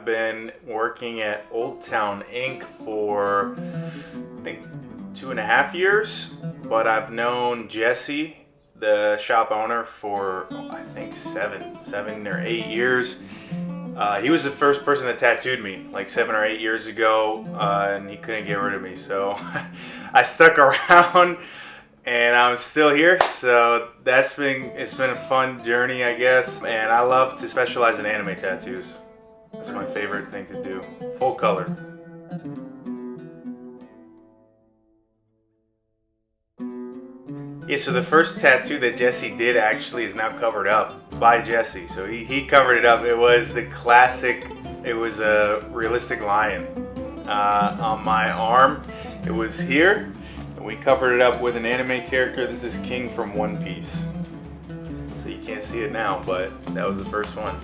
been working at Old Town Inc. for, I think, 2.5 years. But I've known Jesse, the shop owner, for I think seven or 8 years. He was the first person that tattooed me like 7 or 8 years ago, and he couldn't get rid of me. So I stuck around, and I'm still here. So it's been a fun journey, I guess. And I love to specialize in anime tattoos. That's my favorite thing to do. Full color. Yeah, so the first tattoo that Jesse did actually is now covered up by Jesse. So he covered it up. It was the classic, it was a realistic lion on my arm. It was here, and we covered it up with an anime character. This is King from One Piece. So you can't see it now, but that was the first one.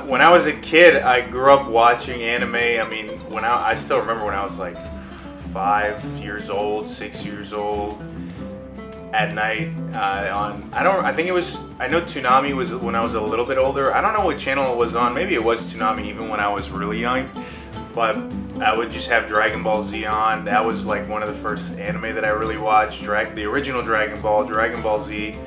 When I was a kid, I grew up watching anime. I mean, I still remember when I was like 5 years old, 6 years old. At night I know Toonami was when I was a little bit older. I don't know what channel it was on. Maybe it was Toonami even when I was really young. But I would just have Dragon Ball Z on. That was like one of the first anime that I really watched. The original Dragon Ball Z.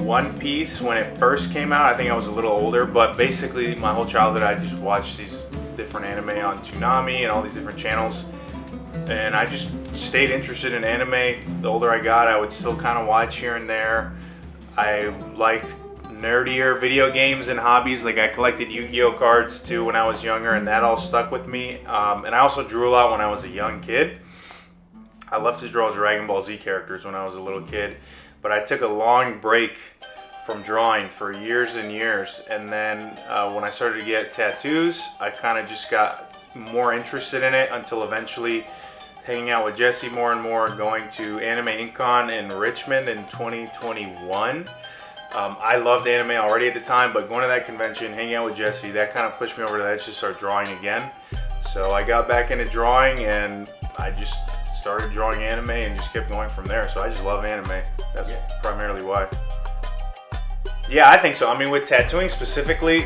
One Piece, when it first came out, I think I was a little older. But basically my whole childhood I just watched these different anime on Toonami and all these different channels. And I just stayed interested in anime. The older I got, I would still kind of watch here and there. I liked nerdier video games and hobbies. Like I collected Yu-Gi-Oh cards too when I was younger, and that all stuck with me. And I also drew a lot when I was a young kid. I loved to draw Dragon Ball Z characters when I was a little kid. But I took a long break from drawing for years and years. And then when I started to get tattoos, I kind of just got more interested in it until eventually hanging out with Jesse more and more, going to Anime Incon in Richmond in 2021. I loved anime already at the time, but going to that convention, hanging out with Jesse, that kind of pushed me over to the edge to start drawing again. So I got back into drawing, and I just started drawing anime and just kept going from there. So I just love anime. That's primarily why. Yeah, I think so. I mean, with tattooing specifically,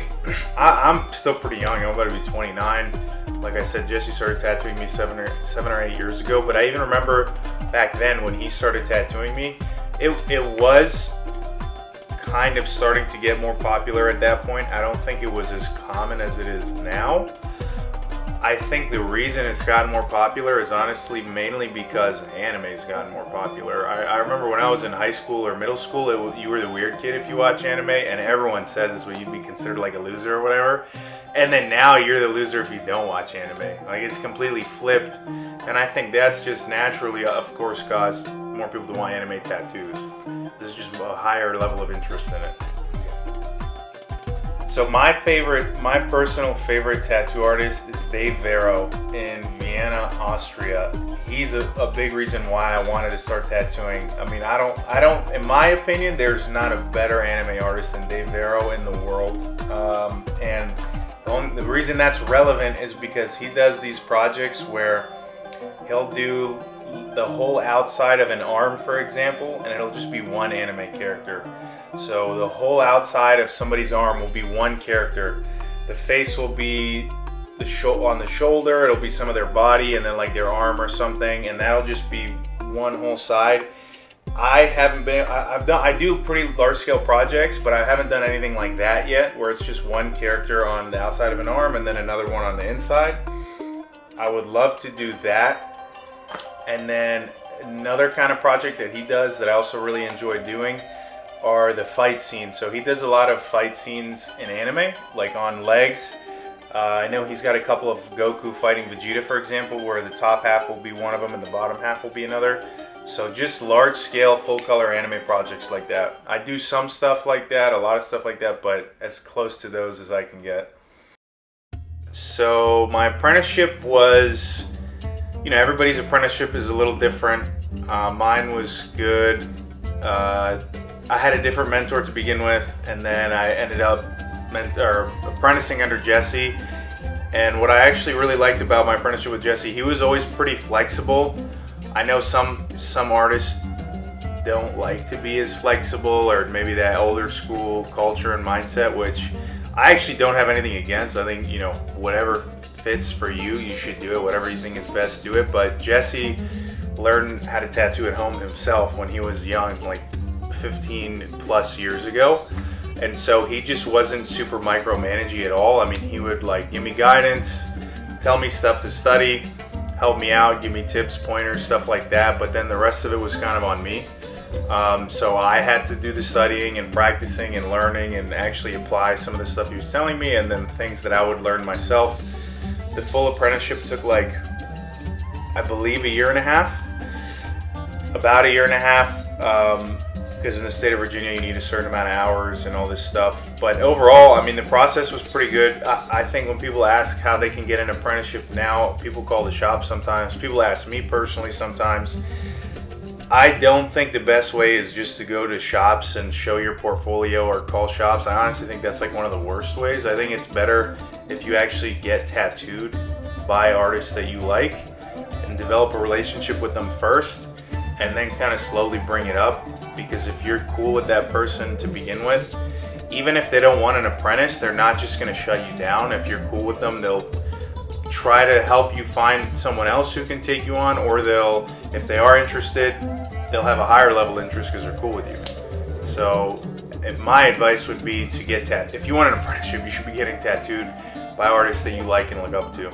I'm still pretty young. I'm about to be 29. Like I said, Jesse started tattooing me seven or 8 years ago. But I even remember back then when he started tattooing me, it was kind of starting to get more popular at that point. I don't think it was as common as it is now. I think the reason it's gotten more popular is honestly mainly because anime's gotten more popular. I remember when I was in high school or middle school, you were the weird kid if you watch anime, and everyone said this way, you'd be considered like a loser or whatever. And then now you're the loser if you don't watch anime. Like it's completely flipped, and I think that's just naturally, of course, caused more people to want anime tattoos. There's just a higher level of interest in it. So my personal favorite tattoo artist is Dave Vero in Vienna, Austria. He's a big reason why I wanted to start tattooing. I mean, I don't, in my opinion, there's not a better anime artist than Dave Vero in the world. And the reason that's relevant is because he does these projects where he'll do the whole outside of an arm, for example, and it'll just be one anime character. So the whole outside of somebody's arm will be one character. The face will be on the shoulder, it'll be some of their body, and then like their arm or something, and that'll just be one whole side. I do pretty large scale projects, but I haven't done anything like that yet, where it's just one character on the outside of an arm and then another one on the inside. I would love to do that. And then another kind of project that he does that I also really enjoy doing are the fight scenes. So he does a lot of fight scenes in anime, like on legs. I know he's got a couple of Goku fighting Vegeta, for example, where the top half will be one of them and the bottom half will be another. So just large scale full color anime projects like that. I do some stuff like that, a lot of stuff like that, but as close to those as I can get. So my apprenticeship was, everybody's apprenticeship is a little different. Mine was good. I had a different mentor to begin with, and then I ended up apprenticing under Jesse. And what I actually really liked about my apprenticeship with Jesse, he was always pretty flexible. I know some artists don't like to be as flexible, or maybe that older school culture and mindset, which I actually don't have anything against. I think, you know, whatever fits for you, you should do it. Whatever you think is best, do it. But Jesse learned how to tattoo at home himself when he was young, like 15 plus years ago. And so he just wasn't super micromanaging at all. I mean, he would like give me guidance, tell me stuff to study, help me out, give me tips, pointers, stuff like that. But then the rest of it was kind of on me. So I had to do the studying and practicing and learning and actually apply some of the stuff he was telling me, and then things that I would learn myself. The full apprenticeship took like, I believe, a year and a half. About a year and a half, because in the state of Virginia you need a certain amount of hours and all this stuff. But overall, I mean, the process was pretty good. I think when people ask how they can get an apprenticeship now, people call the shop sometimes. People ask me personally sometimes. I don't think the best way is just to go to shops and show your portfolio or call shops. I honestly think that's like one of the worst ways. I think it's better if you actually get tattooed by artists that you like and develop a relationship with them first, and then kind of slowly bring it up. Because if you're cool with that person to begin with, even if they don't want an apprentice, they're not just going to shut you down. If you're cool with them, they'll try to help you find someone else who can take you on, or they'll, if they are interested, they'll have a higher level interest because they're cool with you. So my advice would be to get tattooed. If you want an apprenticeship, you should be getting tattooed by artists that you like and look up to.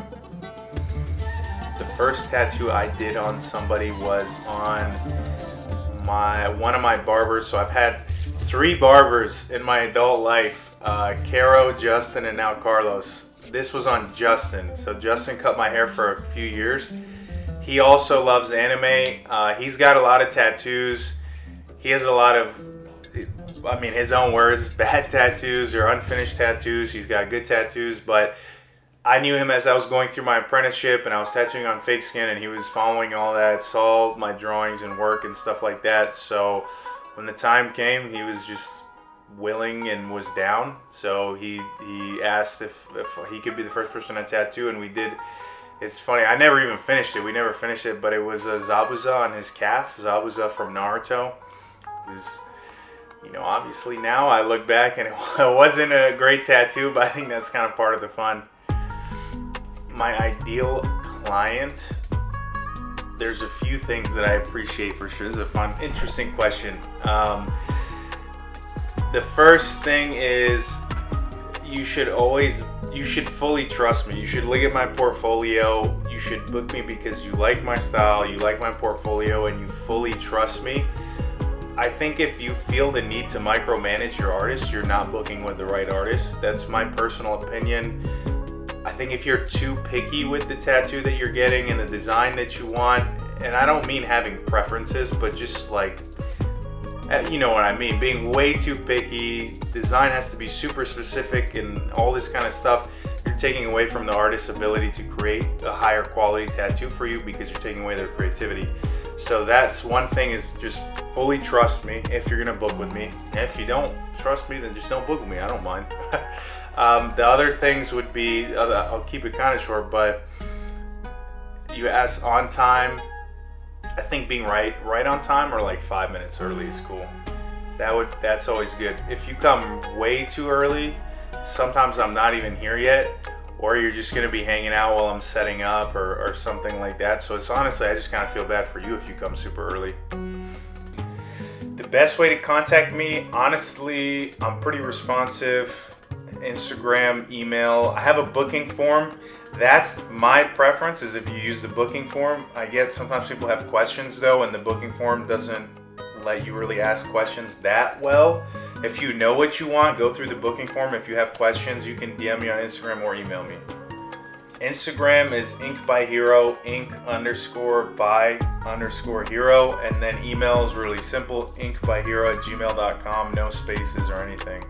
The first tattoo I did on somebody was on one of my barbers. So I've had 3 barbers in my adult life, Caro, Justin, and now Carlos. This was on Justin. So Justin cut my hair for a few years. He also loves anime. He's got a lot of tattoos. He has a lot of, I mean, his own words, bad tattoos or unfinished tattoos. He's got good tattoos, but I knew him as I was going through my apprenticeship, and I was tattooing on fake skin, and he was following all that, saw my drawings and work and stuff like that. So when the time came, he was just willing and was down. So he asked if he could be the first person to tattoo, and we did. It's funny, I never even finished it. We never finished it, but it was a Zabuza on his calf, Zabuza from Naruto. It was, you know, obviously now I look back and it wasn't a great tattoo, but I think that's kind of part of the fun. My ideal client, there's a few things that I appreciate for sure. This is a fun, interesting question. The first thing is you should fully trust me. You should look at my portfolio. You should book me because you like my style, you like my portfolio, and you fully trust me. I think if you feel the need to micromanage your artist, you're not booking with the right artist. That's my personal opinion. I think if you're too picky with the tattoo that you're getting and the design that you want, and I don't mean having preferences, but just like, you know what I mean, being way too picky, design has to be super specific and all this kind of stuff, you're taking away from the artist's ability to create a higher quality tattoo for you because you're taking away their creativity. So that's one thing, is just fully trust me if you're gonna book with me. And if you don't trust me, then just don't book with me, I don't mind. The other things would be, I'll keep it kind of short, but you asked on time. I think being right on time or like 5 minutes early is cool. That's always good. If you come way too early, sometimes I'm not even here yet, or you're just gonna be hanging out while I'm setting up or something like that. So it's honestly, I just kind of feel bad for you if you come super early. The best way to contact me, honestly, I'm pretty responsive. Instagram, email. I have a booking form. That's my preference, is if you use the booking form. I get sometimes people have questions though, and the booking form doesn't let you really ask questions that well. If you know what you want, go through the booking form. If you have questions, you can DM me on Instagram or email me. Instagram is Ink by Hero, ink_by_hero, and then email is really simple, inkbyhero@gmail.com, no spaces or anything.